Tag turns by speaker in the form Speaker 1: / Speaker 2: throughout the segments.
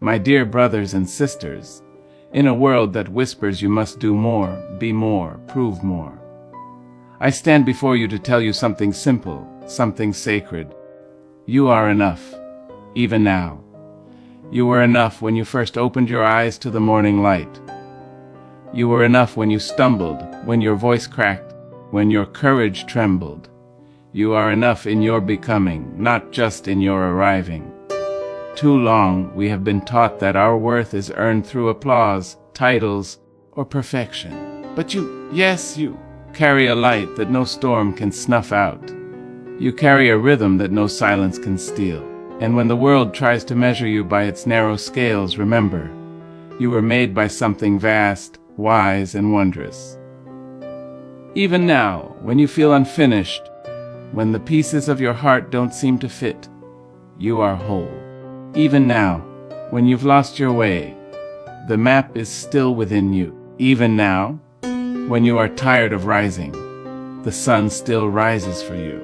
Speaker 1: My dear brothers and sisters, in a world that whispers you must do more, be more, prove more, I stand before you to tell you something simple, something sacred. You are enough, even now. You were enough when you first opened your eyes to the morning light. You were enough when you stumbled, when your voice cracked, when your courage trembled. You are enough in your becoming, not just in your arriving. Too long we have been taught that our worth is earned through applause, titles, or perfection. But you carry a light that no storm can snuff out. You carry a rhythm that no silence can steal. And when the world tries to measure you by its narrow scales, remember, you were made by something vast, wise, and wondrous. Even now, when you feel unfinished, when the pieces of your heart don't seem to fit, you are whole. Even now, when you've lost your way, the map is still within you. Even now, when you are tired of rising, the sun still rises for you.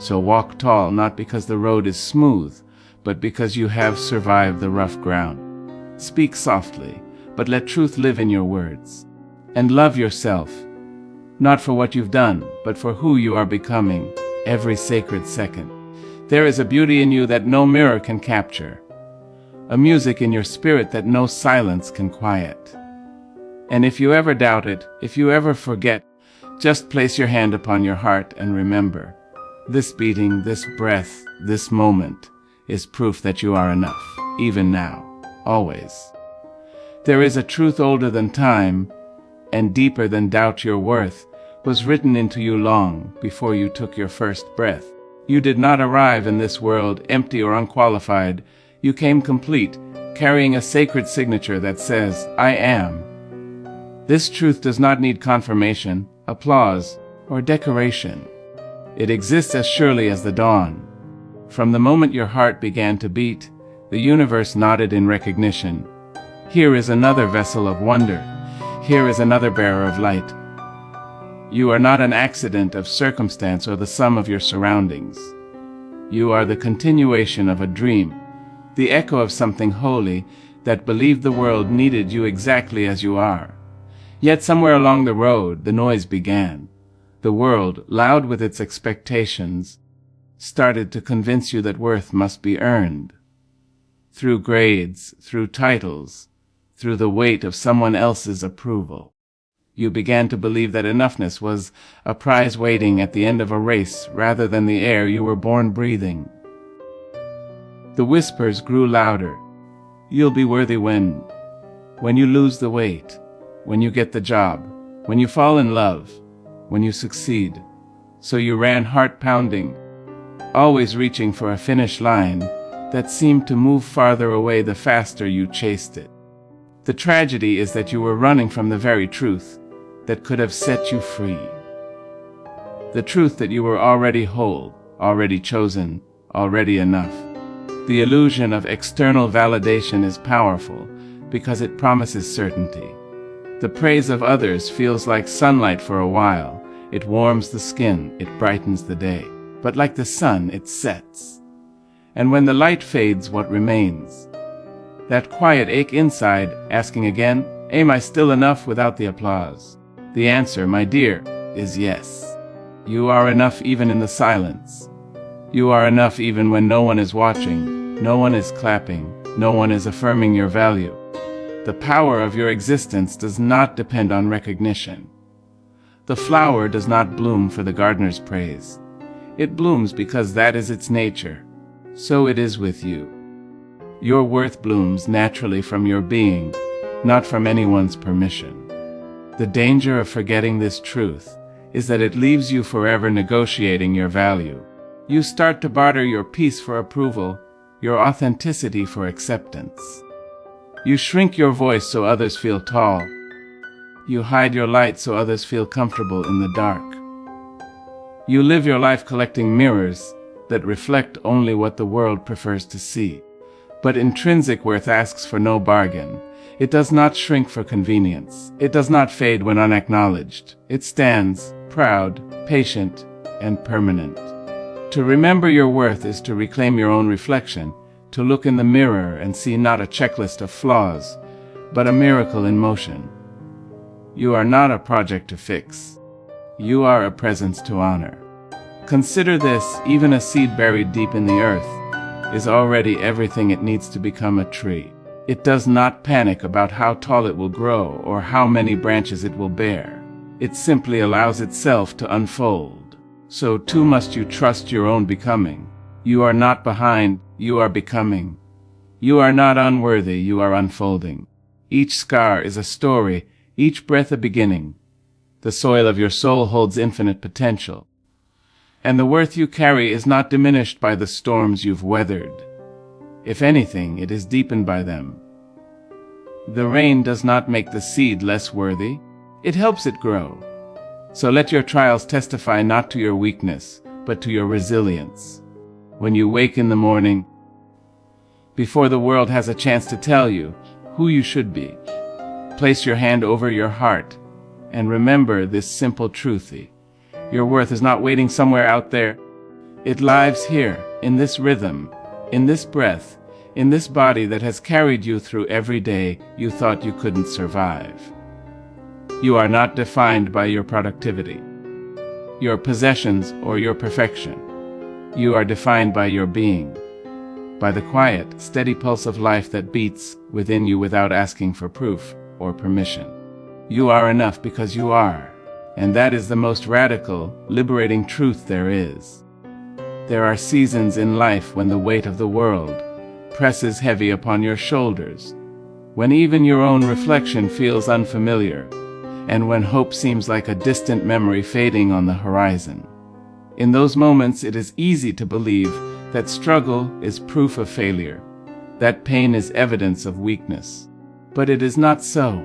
Speaker 1: So walk tall, not because the road is smooth, but because you have survived the rough ground. Speak softly, but let truth live in your words. And love yourself, not for what you've done, but for who you are becoming every sacred second. There is a beauty in you that no mirror can capture, a music in your spirit that no silence can quiet. And if you ever doubt it, if you ever forget, just place your hand upon your heart and remember, this beating, this breath, this moment is proof that you are enough, even now, always. There is a truth older than time and deeper than doubt. Your worth was written into you long before you took your first breath. You did not arrive in this world empty or unqualified. You came complete, carrying a sacred signature that says, I am. This truth does not need confirmation, applause, or decoration. It exists as surely as the dawn. From the moment your heart began to beat, the universe nodded in recognition. Here is another vessel of wonder. Here is another bearer of light. You are not an accident of circumstance or the sum of your surroundings. You are the continuation of a dream, the echo of something holy that believed the world needed you exactly as you are. Yet somewhere along the road, the noise began. The world, loud with its expectations, started to convince you that worth must be earned. Through grades, through titles, through the weight of someone else's approval. You began to believe that enoughness was a prize waiting at the end of a race rather than the air you were born breathing. The whispers grew louder. You'll be worthy when you lose the weight, when you get the job, when you fall in love, when you succeed. So you ran heart pounding, always reaching for a finish line that seemed to move farther away the faster you chased it. The tragedy is that you were running from the very truth that could have set you free. The truth that you were already whole, already chosen, already enough. The illusion of external validation is powerful because it promises certainty. The praise of others feels like sunlight for a while. It warms the skin, it brightens the day. But like the sun, it sets. And when the light fades, what remains? That quiet ache inside, asking again, am I still enough without the applause? The answer, my dear, is yes. You are enough even in the silence. You are enough even when no one is watching, no one is clapping, no one is affirming your value. The power of your existence does not depend on recognition. The flower does not bloom for the gardener's praise. It blooms because that is its nature. So it is with you. Your worth blooms naturally from your being, not from anyone's permission. The danger of forgetting this truth is that it leaves you forever negotiating your value. You start to barter your peace for approval, your authenticity for acceptance. You shrink your voice so others feel tall. You hide your light so others feel comfortable in the dark. You live your life collecting mirrors that reflect only what the world prefers to see. But intrinsic worth asks for no bargain. It does not shrink for convenience. It does not fade when unacknowledged. It stands, proud, patient, and permanent. To remember your worth is to reclaim your own reflection, to look in the mirror and see not a checklist of flaws, but a miracle in motion. You are not a project to fix. You are a presence to honor. Consider this: even a seed buried deep in the earth is already everything it needs to become a tree. It does not panic about how tall it will grow or how many branches it will bear. It simply allows itself to unfold. So too must you trust your own becoming. You are not behind, you are becoming. You are not unworthy, you are unfolding. Each scar is a story, each breath a beginning. The soil of your soul holds infinite potential. And the worth you carry is not diminished by the storms you've weathered. If anything, it is deepened by them. The rain does not make the seed less worthy. It helps it grow. So let your trials testify not to your weakness, but to your resilience. When you wake in the morning, before the world has a chance to tell you who you should be, place your hand over your heart and remember this simple truth. Your worth is not waiting somewhere out there. It lives here, in this rhythm, in this breath, in this body that has carried you through every day you thought you couldn't survive. You are not defined by your productivity, your possessions, or your perfection. You are defined by your being, by the quiet, steady pulse of life that beats within you without asking for proof or permission. You are enough because you are, and that is the most radical, liberating truth there is. There are seasons in life when the weight of the world presses heavy upon your shoulders, when even your own reflection feels unfamiliar, and when hope seems like a distant memory fading on the horizon. In those moments, it is easy to believe that struggle is proof of failure, that pain is evidence of weakness. But it is not so.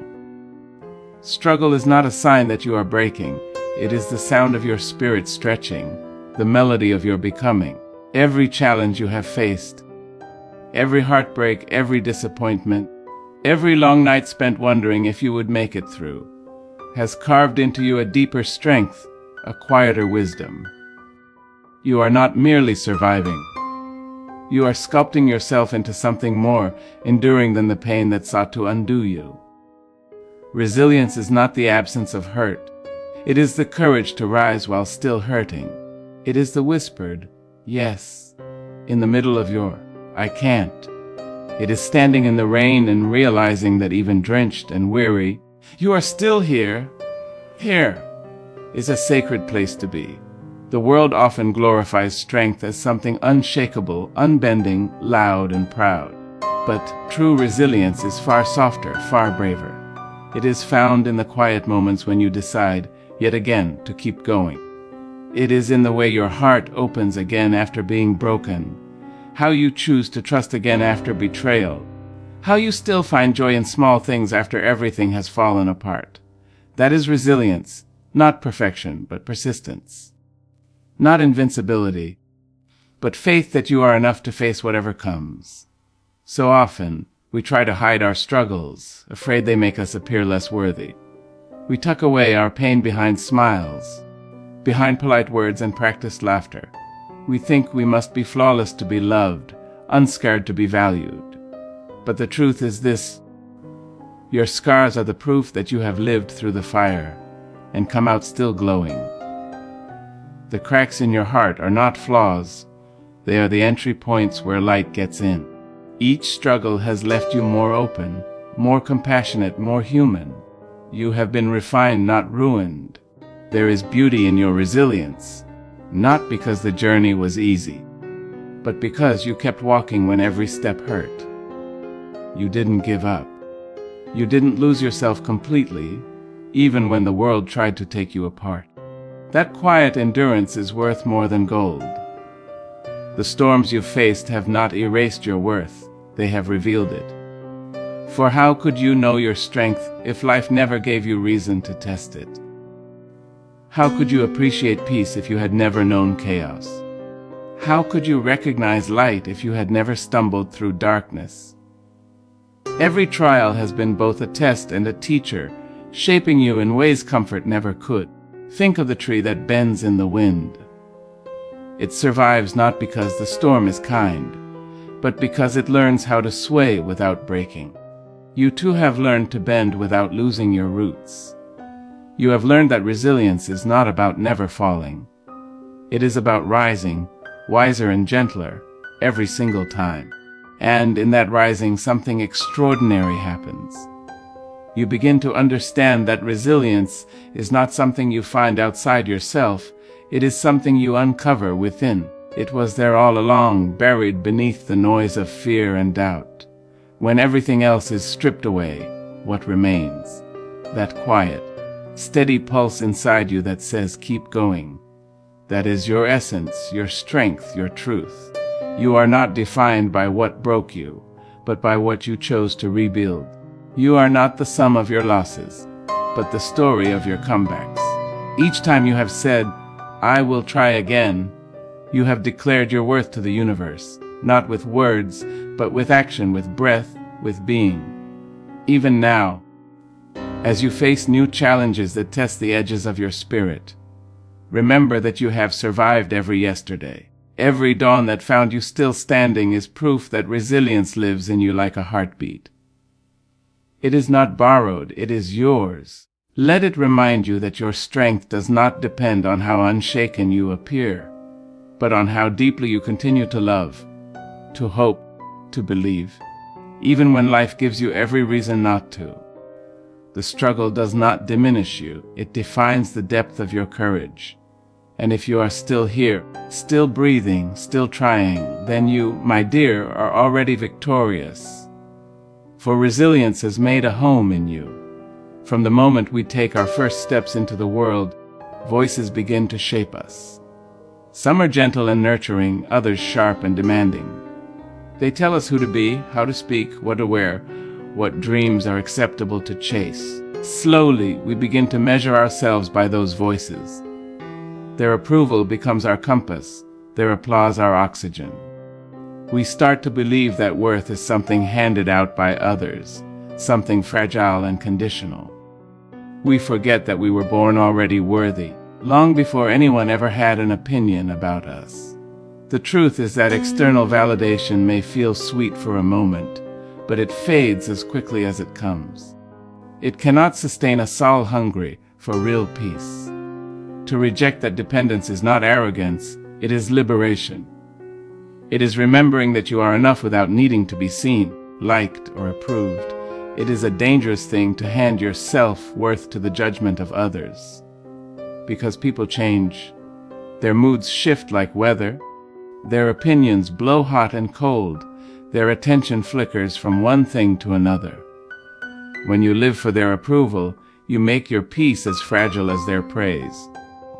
Speaker 1: Struggle is not a sign that you are breaking. It is the sound of your spirit stretching, the melody of your becoming. Every challenge you have faced, every heartbreak, every disappointment, every long night spent wondering if you would make it through, has carved into you a deeper strength, a quieter wisdom. You are not merely surviving. You are sculpting yourself into something more enduring than the pain that sought to undo you. Resilience is not the absence of hurt. It is the courage to rise while still hurting. It is the whispered, yes, in the middle of your, I can't. It is standing in the rain and realizing that even drenched and weary, you are still here. Here is a sacred place to be. The world often glorifies strength as something unshakable, unbending, loud, and proud. But true resilience is far softer, far braver. It is found in the quiet moments when you decide, yet again, to keep going. It is in the way your heart opens again after being broken, how you choose to trust again after betrayal, how you still find joy in small things after everything has fallen apart. That is resilience, not perfection, but persistence. Not invincibility, but faith that you are enough to face whatever comes. So often, we try to hide our struggles, afraid they make us appear less worthy. We tuck away our pain behind smiles, behind polite words and practiced laughter. We think we must be flawless to be loved, unscarred to be valued. But the truth is this: your scars are the proof that you have lived through the fire and come out still glowing. The cracks in your heart are not flaws. They are the entry points where light gets in. Each struggle has left you more open, more compassionate, more human. You have been refined, not ruined. There is beauty in your resilience, not because the journey was easy, but because you kept walking when every step hurt. You didn't give up. You didn't lose yourself completely, even when the world tried to take you apart. That quiet endurance is worth more than gold. The storms you've faced have not erased your worth, they have revealed it. For how could you know your strength if life never gave you reason to test it? How could you appreciate peace if you had never known chaos? How could you recognize light if you had never stumbled through darkness? Every trial has been both a test and a teacher, shaping you in ways comfort never could. Think of the tree that bends in the wind. It survives not because the storm is kind, but because it learns how to sway without breaking. You too have learned to bend without losing your roots. You have learned that resilience is not about never falling. It is about rising, wiser and gentler, every single time. And in that rising, something extraordinary happens. You begin to understand that resilience is not something you find outside yourself, it is something you uncover within. It was there all along, buried beneath the noise of fear and doubt. When everything else is stripped away, what remains? That quiet, steady pulse inside you that says, keep going. That is your essence, your strength, your truth. You are not defined by what broke you, but by what you chose to rebuild. You are not the sum of your losses, but the story of your comebacks. Each time you have said, I will try again, you have declared your worth to the universe, not with words, but with action, with breath, with being. Even now, as you face new challenges that test the edges of your spirit, remember that you have survived every yesterday. Every dawn that found you still standing is proof that resilience lives in you like a heartbeat. It is not borrowed, it is yours. Let it remind you that your strength does not depend on how unshaken you appear, but on how deeply you continue to love, to hope, to believe, even when life gives you every reason not to. The struggle does not diminish you, it defines the depth of your courage. And if you are still here, still breathing, still trying, then you, my dear, are already victorious. For resilience has made a home in you. From the moment we take our first steps into the world, voices begin to shape us. Some are gentle and nurturing, others sharp and demanding. They tell us who to be, how to speak, what to wear, what dreams are acceptable to chase. Slowly, we begin to measure ourselves by those voices. Their approval becomes our compass, their applause our oxygen. We start to believe that worth is something handed out by others, something fragile and conditional. We forget that we were born already worthy, long before anyone ever had an opinion about us. The truth is that external validation may feel sweet for a moment, but it fades as quickly as it comes. It cannot sustain a soul hungry for real peace. To reject that dependence is not arrogance, it is liberation. It is remembering that you are enough without needing to be seen, liked, or approved. It is a dangerous thing to hand your self-worth to the judgment of others. Because people change. Their moods shift like weather. Their opinions blow hot and cold. Their attention flickers from one thing to another. When you live for their approval, you make your peace as fragile as their praise.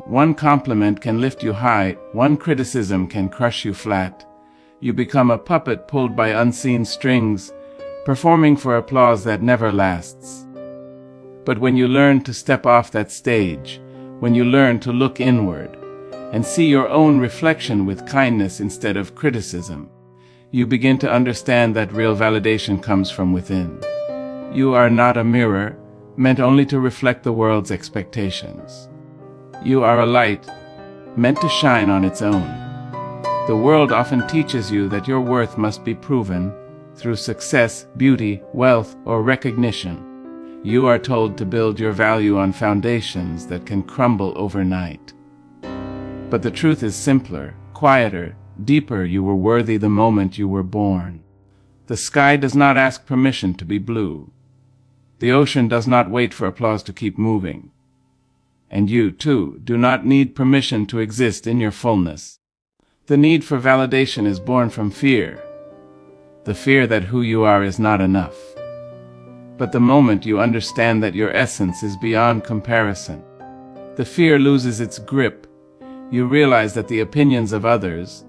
Speaker 1: One compliment can lift you high, one criticism can crush you flat. You become a puppet pulled by unseen strings, performing for applause that never lasts. But when you learn to step off that stage, when you learn to look inward, and see your own reflection with kindness instead of criticism, you begin to understand that real validation comes from within. You are not a mirror, meant only to reflect the world's expectations. You are a light, meant to shine on its own. The world often teaches you that your worth must be proven through success, beauty, wealth, or recognition. You are told to build your value on foundations that can crumble overnight. But the truth is simpler, quieter, deeper. You were worthy the moment you were born. The sky does not ask permission to be blue. The ocean does not wait for applause to keep moving. And you, too, do not need permission to exist in your fullness. The need for validation is born from fear. The fear that who you are is not enough. But the moment you understand that your essence is beyond comparison, the fear loses its grip. You realize that the opinions of others,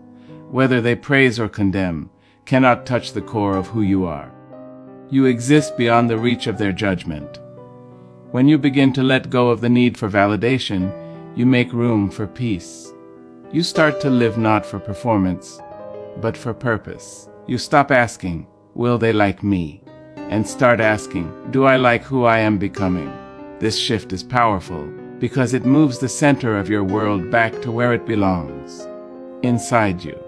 Speaker 1: whether they praise or condemn, cannot touch the core of who you are. You exist beyond the reach of their judgment. When you begin to let go of the need for validation, you make room for peace. You start to live not for performance, but for purpose. You stop asking, will they like me? And start asking, do I like who I am becoming? This shift is powerful because it moves the center of your world back to where it belongs, inside you.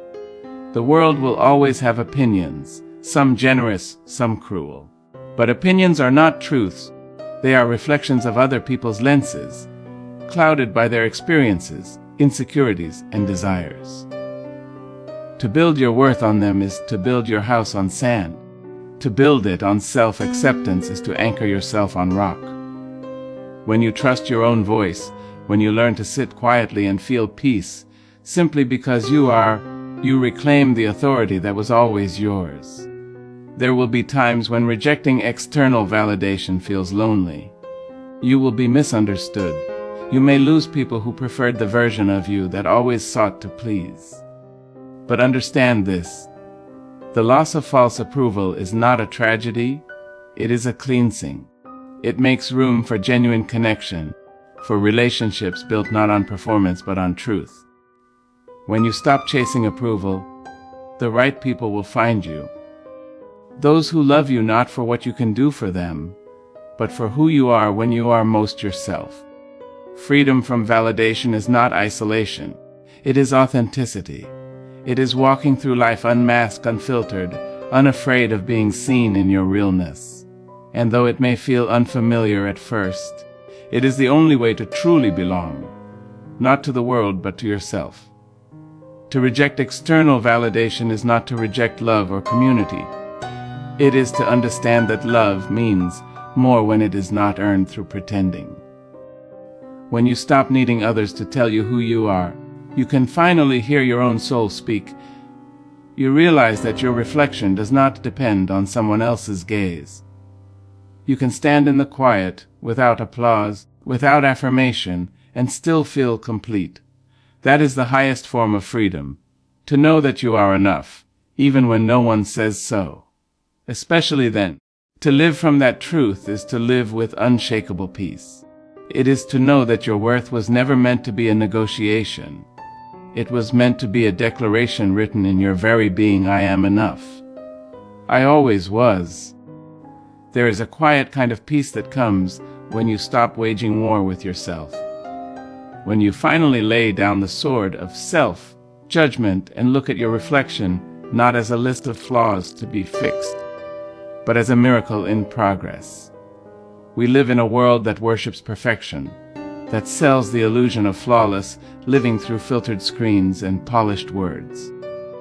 Speaker 1: The world will always have opinions, some generous, some cruel. But opinions are not truths. They are reflections of other people's lenses, clouded by their experiences, insecurities, and desires. To build your worth on them is to build your house on sand. To build it on self-acceptance is to anchor yourself on rock. When you trust your own voice, when you learn to sit quietly and feel peace, simply because you reclaim the authority that was always yours. There will be times when rejecting external validation feels lonely. You will be misunderstood. You may lose people who preferred the version of you that always sought to please. But understand this. The loss of false approval is not a tragedy, it is a cleansing. It makes room for genuine connection, for relationships built not on performance but on truth. When you stop chasing approval, the right people will find you. Those who love you not for what you can do for them, but for who you are when you are most yourself. Freedom from validation is not isolation, it is authenticity. It is walking through life unmasked, unfiltered, unafraid of being seen in your realness. And though it may feel unfamiliar at first, it is the only way to truly belong, not to the world but to yourself. To reject external validation is not to reject love or community. It is to understand that love means more when it is not earned through pretending. When you stop needing others to tell you who you are, you can finally hear your own soul speak. You realize that your reflection does not depend on someone else's gaze. You can stand in the quiet, without applause, without affirmation, and still feel complete. That is the highest form of freedom, to know that you are enough, even when no one says so. Especially then, to live from that truth is to live with unshakable peace. It is to know that your worth was never meant to be a negotiation. It was meant to be a declaration written in your very being. I am enough. I always was. There is a quiet kind of peace that comes when you stop waging war with yourself. When you finally lay down the sword of self-judgment and look at your reflection not as a list of flaws to be fixed, but as a miracle in progress. We live in a world that worships perfection, that sells the illusion of flawless living through filtered screens and polished words.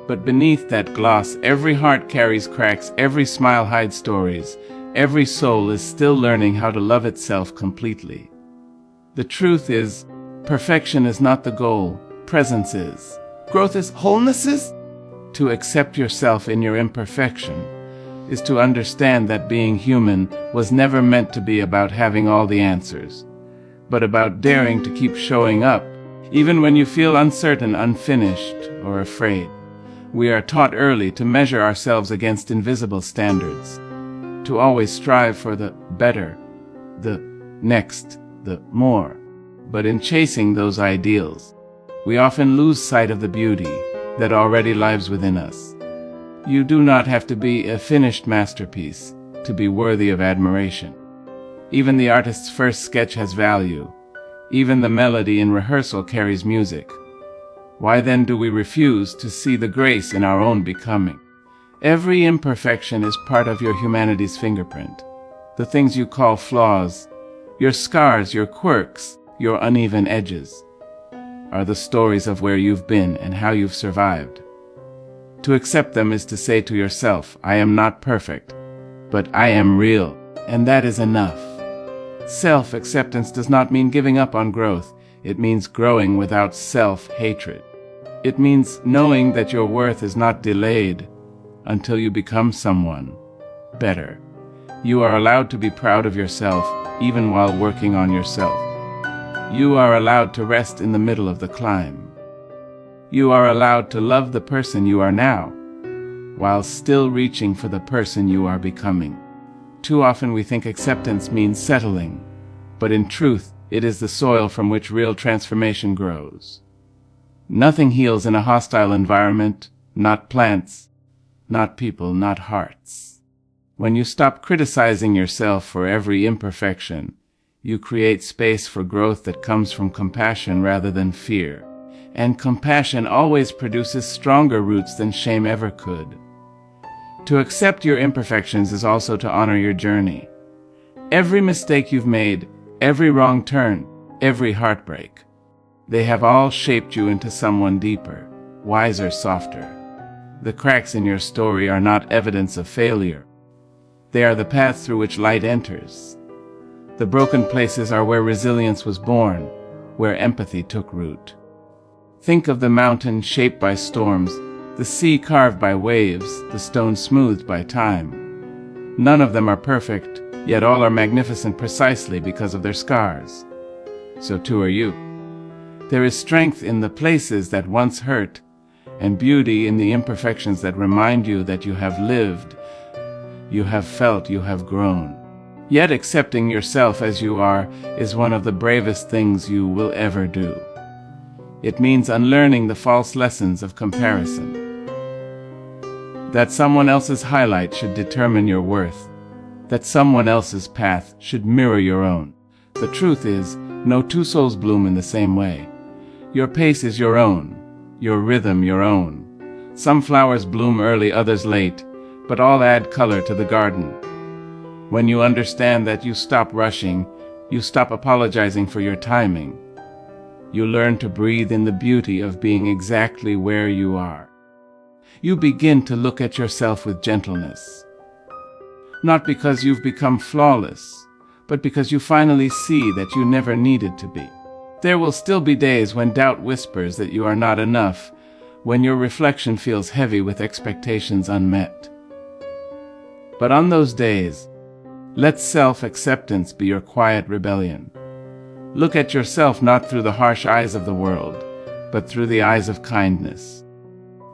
Speaker 1: But beneath that gloss, every heart carries cracks, every smile hides stories, every soul is still learning how to love itself completely. The truth is, perfection is not the goal, presence is. Growth is, wholeness is. To accept yourself in your imperfection is to understand that being human was never meant to be about having all the answers, but about daring to keep showing up, even when you feel uncertain, unfinished, or afraid. We are taught early to measure ourselves against invisible standards, to always strive for the better, the next, the more. But in chasing those ideals, we often lose sight of the beauty that already lives within us. You do not have to be a finished masterpiece to be worthy of admiration. Even the artist's first sketch has value. Even the melody in rehearsal carries music. Why then do we refuse to see the grace in our own becoming? Every imperfection is part of your humanity's fingerprint. The things you call flaws, your scars, your quirks, your uneven edges, are the stories of where you've been and how you've survived. To accept them is to say to yourself, I am not perfect, but I am real, and that is enough. Self-acceptance does not mean giving up on growth. It means growing without self-hatred. It means knowing that your worth is not delayed until you become someone better. You are allowed to be proud of yourself even while working on yourself. You are allowed to rest in the middle of the climb. You are allowed to love the person you are now, while still reaching for the person you are becoming. Too often we think acceptance means settling, but in truth, it is the soil from which real transformation grows. Nothing heals in a hostile environment, not plants, not people, not hearts. When you stop criticizing yourself for every imperfection, you create space for growth that comes from compassion rather than fear. and compassion always produces stronger roots than shame ever could. To accept your imperfections is also to honor your journey. Every mistake you've made, every wrong turn, every heartbreak, they have all shaped you into someone deeper, wiser, softer. The cracks in your story are not evidence of failure. They are the paths through which light enters. The broken places are where resilience was born, where empathy took root. Think of the mountain shaped by storms, the sea carved by waves, the stone smoothed by time. None of them are perfect, yet all are magnificent precisely because of their scars. So too are you. There is strength in the places that once hurt, and beauty in the imperfections that remind you that you have lived, you have felt, you have grown. Yet accepting yourself as you are is one of the bravest things you will ever do. It means unlearning the false lessons of comparison. That someone else's highlight should determine your worth. That someone else's path should mirror your own. The truth is, no two souls bloom in the same way. Your pace is your own, your rhythm your own. Some flowers bloom early, others late, but all add color to the garden. When you understand that, you stop rushing, you stop apologizing for your timing. You learn to breathe in the beauty of being exactly where you are. You begin to look at yourself with gentleness. Not because you've become flawless, but because you finally see that you never needed to be. There will still be days when doubt whispers that you are not enough, when your reflection feels heavy with expectations unmet. But on those days, let self-acceptance be your quiet rebellion. Look at yourself not through the harsh eyes of the world, but through the eyes of kindness.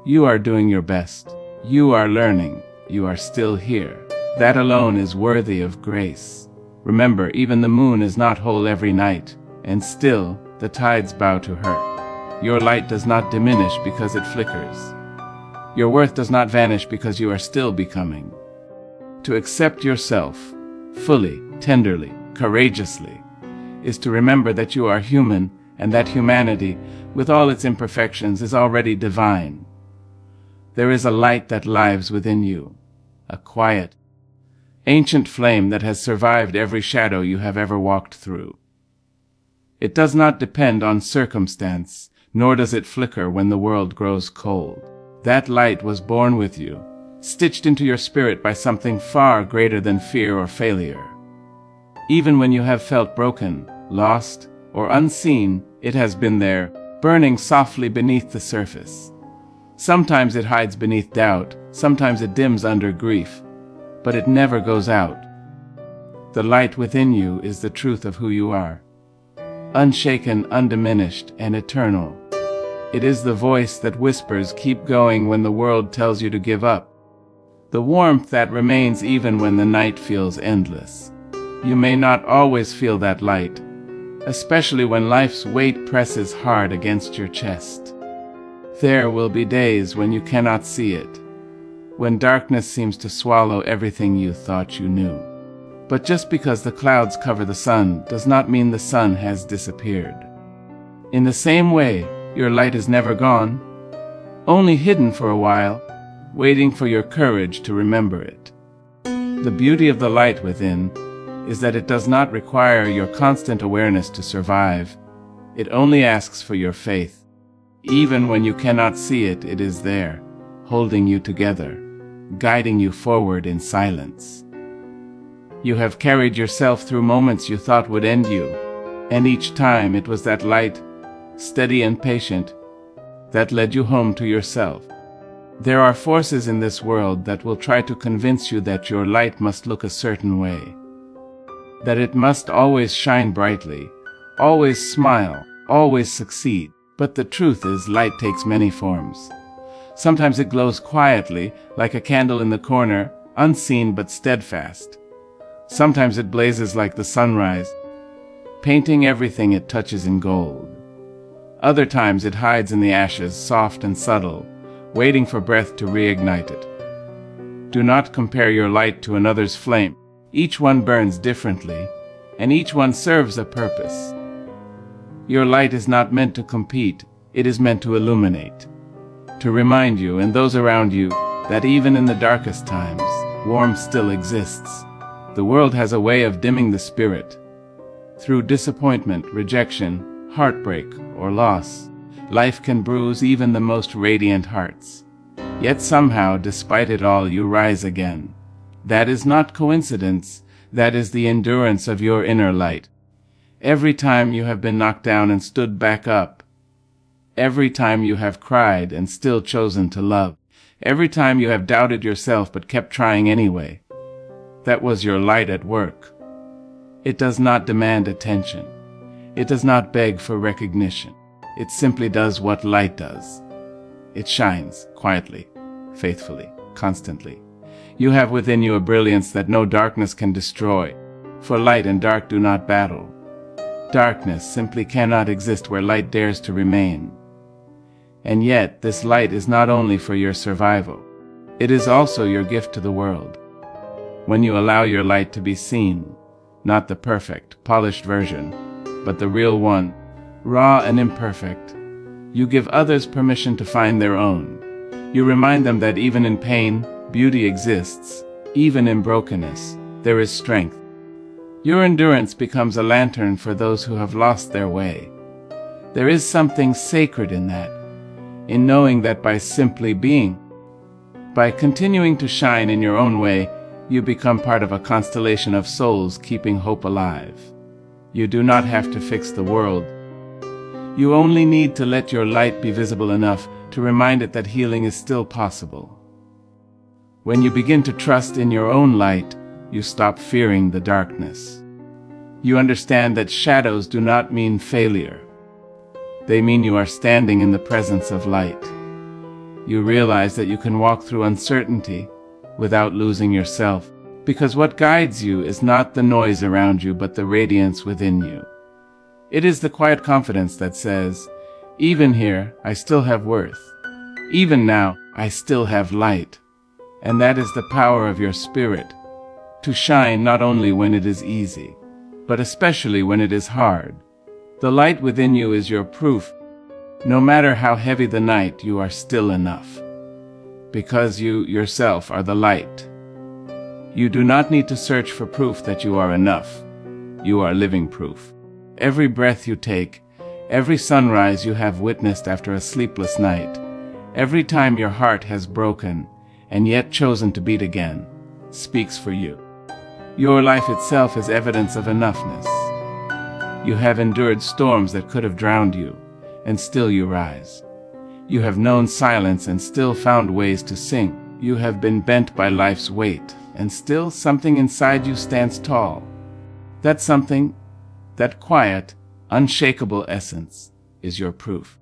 Speaker 1: You are doing your best. You are learning. You are still here. That alone is worthy of grace. Remember, even the moon is not whole every night, and still the tides bow to her. Your light does not diminish because it flickers. Your worth does not vanish because you are still becoming. To accept yourself, fully, tenderly, courageously, is to remember that you are human, and that humanity, with all its imperfections, is already divine. There is a light that lives within you, a quiet, ancient flame that has survived every shadow you have ever walked through. It does not depend on circumstance, nor does it flicker when the world grows cold. That light was born with you, stitched into your spirit by something far greater than fear or failure. Even when you have felt broken, lost, or unseen, it has been there, burning softly beneath the surface. Sometimes it hides beneath doubt, sometimes it dims under grief, but it never goes out. The light within you is the truth of who you are, unshaken, undiminished, and eternal. It is the voice that whispers, "Keep going," when the world tells you to give up. The warmth that remains even when the night feels endless. You may not always feel that light, especially when life's weight presses hard against your chest. There will be days when you cannot see it, when darkness seems to swallow everything you thought you knew. But just because the clouds cover the sun does not mean the sun has disappeared. In the same way, your light is never gone, only hidden for a while, waiting for your courage to remember it. The beauty of the light within is that it does not require your constant awareness to survive. It only asks for your faith. Even when you cannot see it, it is there, holding you together, guiding you forward in silence. You have carried yourself through moments you thought would end you, and each time it was that light, steady and patient, that led you home to yourself. There are forces in this world that will try to convince you that your light must look a certain way, that it must always shine brightly, always smile, always succeed. But the truth is, light takes many forms. Sometimes it glows quietly, like a candle in the corner, unseen but steadfast. Sometimes it blazes like the sunrise, painting everything it touches in gold. Other times it hides in the ashes, soft and subtle, waiting for breath to reignite it. Do not compare your light to another's flame. Each one burns differently, and each one serves a purpose. Your light is not meant to compete. It is meant to illuminate, to remind you and those around you that even in the darkest times, warmth still exists. The world has a way of dimming the spirit. Through disappointment, rejection, heartbreak, or loss, life can bruise even the most radiant hearts. Yet somehow, despite it all, you rise again. That is not coincidence. That is the endurance of your inner light. Every time you have been knocked down and stood back up. Every time you have cried and still chosen to love. Every time you have doubted yourself but kept trying anyway. That was your light at work. It does not demand attention. It does not beg for recognition. It simply does what light does. It shines quietly, faithfully, constantly. You have within you a brilliance that no darkness can destroy, for light and dark do not battle. Darkness simply cannot exist where light dares to remain. And yet, this light is not only for your survival, it is also your gift to the world. When you allow your light to be seen, not the perfect, polished version, but the real one, raw and imperfect, you give others permission to find their own. You remind them that even in pain, beauty exists. Even in brokenness, there is strength. Your endurance becomes a lantern for those who have lost their way. There is something sacred in that, in knowing that by simply being, by continuing to shine in your own way, you become part of a constellation of souls keeping hope alive. You do not have to fix the world. You only need to let your light be visible enough to remind it that healing is still possible. When you begin to trust in your own light, you stop fearing the darkness. You understand that shadows do not mean failure. They mean you are standing in the presence of light. You realize that you can walk through uncertainty without losing yourself, because what guides you is not the noise around you, but the radiance within you. It is the quiet confidence that says, even here, I still have worth. Even now, I still have light. And that is the power of your spirit, to shine not only when it is easy, but especially when it is hard. The light within you is your proof. No matter how heavy the night, you are still enough. Because you yourself are the light. You do not need to search for proof that you are enough. You are living proof. Every breath you take, every sunrise you have witnessed after a sleepless night, every time your heart has broken and yet chosen to beat again, speaks for you. Your life itself is evidence of enoughness. You have endured storms that could have drowned you, and still you rise. You have known silence and still found ways to sing. You have been bent by life's weight, and still something inside you stands tall. That something, that quiet, unshakable essence, is your proof.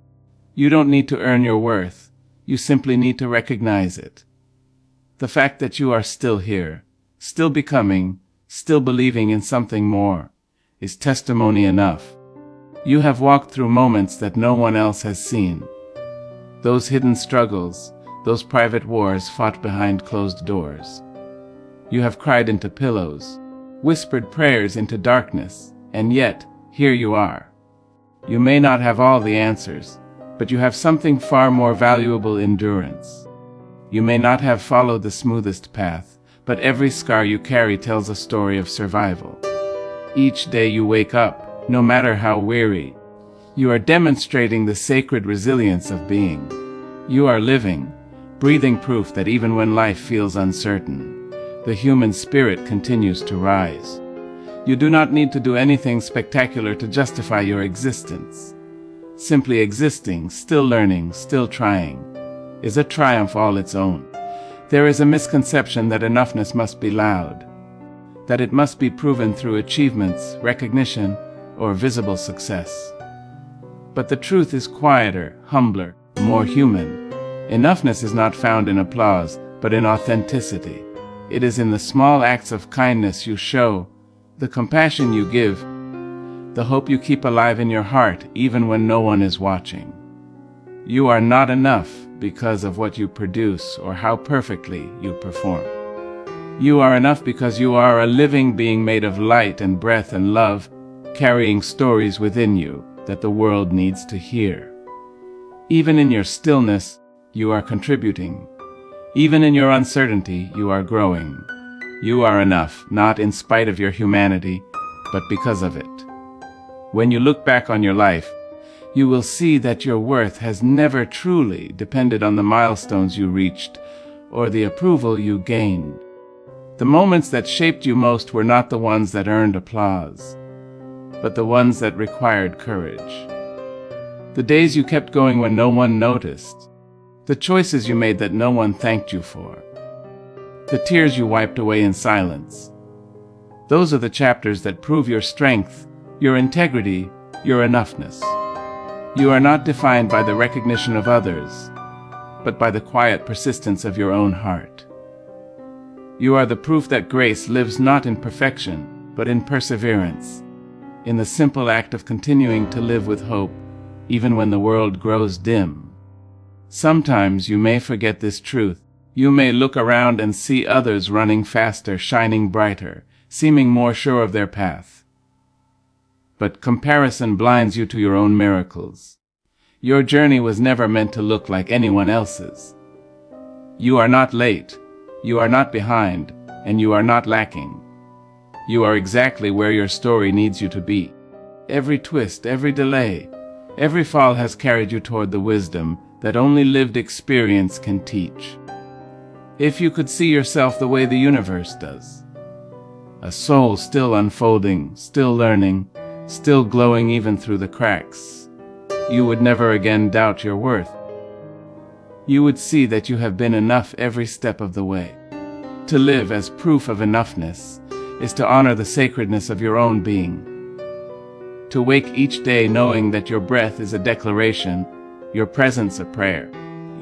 Speaker 1: You don't need to earn your worth. You simply need to recognize it. The fact that you are still here, still becoming, still believing in something more, is testimony enough. You have walked through moments that no one else has seen. Those hidden struggles, those private wars fought behind closed doors. You have cried into pillows, whispered prayers into darkness, and yet, here you are. You may not have all the answers, but you have something far more valuable: endurance. You may not have followed the smoothest path, but every scar you carry tells a story of survival. Each day you wake up, no matter how weary, you are demonstrating the sacred resilience of being. You are living, breathing proof that even when life feels uncertain, the human spirit continues to rise. You do not need to do anything spectacular to justify your existence. Simply existing, still learning, still trying, is a triumph all its own. There is a misconception that enoughness must be loud, that it must be proven through achievements, recognition, or visible success. But the truth is quieter, humbler, more human. Enoughness is not found in applause, but in authenticity. It is in the small acts of kindness you show, the compassion you give, the hope you keep alive in your heart even when no one is watching. You are not enough because of what you produce or how perfectly you perform. You are enough because you are a living being made of light and breath and love, carrying stories within you that the world needs to hear. Even in your stillness, you are contributing. Even in your uncertainty, you are growing. You are enough, not in spite of your humanity, but because of it. When you look back on your life, you will see that your worth has never truly depended on the milestones you reached or the approval you gained. The moments that shaped you most were not the ones that earned applause, but the ones that required courage. The days you kept going when no one noticed, the choices you made that no one thanked you for, the tears you wiped away in silence. Those are the chapters that prove your strength, your integrity, your enoughness. You are not defined by the recognition of others, but by the quiet persistence of your own heart. You are the proof that grace lives not in perfection, but in perseverance, in the simple act of continuing to live with hope, even when the world grows dim. Sometimes you may forget this truth. You may look around and see others running faster, shining brighter, seeming more sure of their path. But comparison blinds you to your own miracles. Your journey was never meant to look like anyone else's. You are not late, you are not behind, and you are not lacking. You are exactly where your story needs you to be. Every twist, every delay, every fall has carried you toward the wisdom that only lived experience can teach. If you could see yourself the way the universe does, a soul still unfolding, still learning, still glowing even through the cracks, you would never again doubt your worth. You would see that you have been enough every step of the way. To live as proof of enoughness is to honor the sacredness of your own being. To wake each day knowing that your breath is a declaration, your presence a prayer.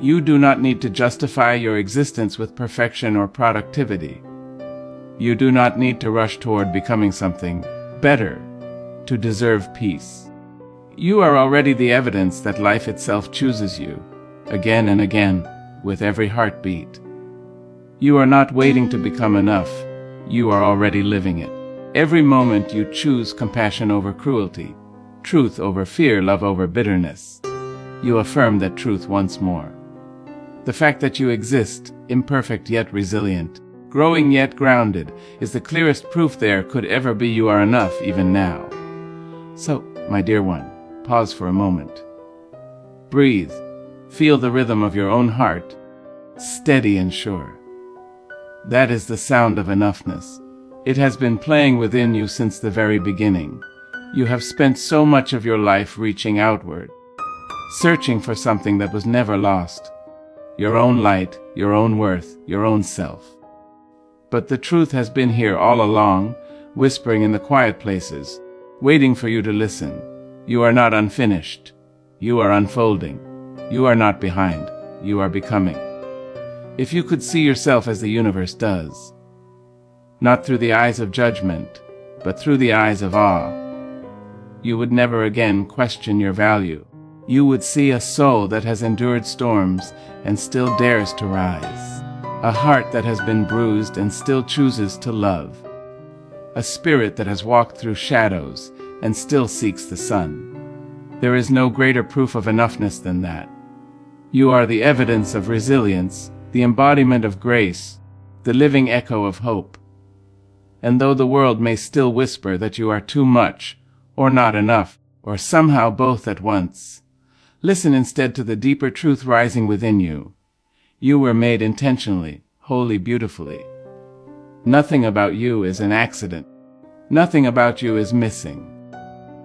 Speaker 1: You do not need to justify your existence with perfection or productivity. You do not need to rush toward becoming something better to deserve peace. You are already the evidence that life itself chooses you, again and again, with every heartbeat. You are not waiting to become enough. You are already living it. Every moment you choose compassion over cruelty, truth over fear, love over bitterness. You affirm that truth once more. The fact that you exist, imperfect yet resilient, growing yet grounded, is the clearest proof there could ever be you are enough even now. So, my dear one, pause for a moment. Breathe. Feel the rhythm of your own heart, steady and sure. That is the sound of enoughness. It has been playing within you since the very beginning. You have spent so much of your life reaching outward, searching for something that was never lost. Your own light, your own worth, your own self. But the truth has been here all along, whispering in the quiet places, waiting for you to listen. You are not unfinished. You are unfolding. You are not behind. You are becoming. If you could see yourself as the universe does, not through the eyes of judgment, but through the eyes of awe, you would never again question your value. You would see a soul that has endured storms and still dares to rise. A heart that has been bruised and still chooses to love. A spirit that has walked through shadows and still seeks the sun. There is no greater proof of enoughness than that. You are the evidence of resilience, the embodiment of grace, the living echo of hope. And though the world may still whisper that you are too much, or not enough, or somehow both at once, listen instead to the deeper truth rising within you. You were made intentionally, wholly, beautifully. Nothing about you is an accident. Nothing about you is missing.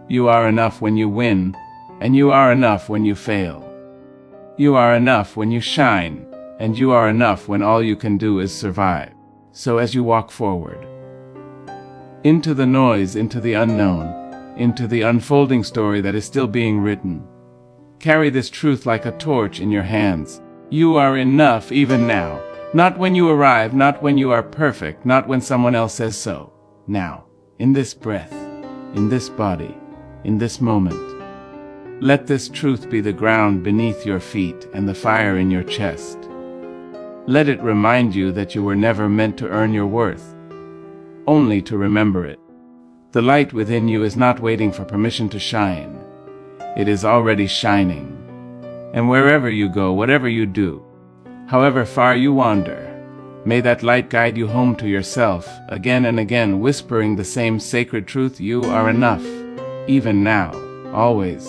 Speaker 1: You are enough when you win, and you are enough when you fail. You are enough when you shine, and you are enough when all you can do is survive. So as you walk forward, into the noise, into the unknown, into the unfolding story that is still being written, carry this truth like a torch in your hands. You are enough even now. Not when you arrive, not when you are perfect, not when someone else says so. Now, in this breath, in this body, in this moment. Let this truth be the ground beneath your feet and the fire in your chest. Let it remind you that you were never meant to earn your worth, only to remember it. The light within you is not waiting for permission to shine. It is already shining. And wherever you go, whatever you do, however far you wander, may that light guide you home to yourself, again and again whispering the same sacred truth: you are enough, even now, always.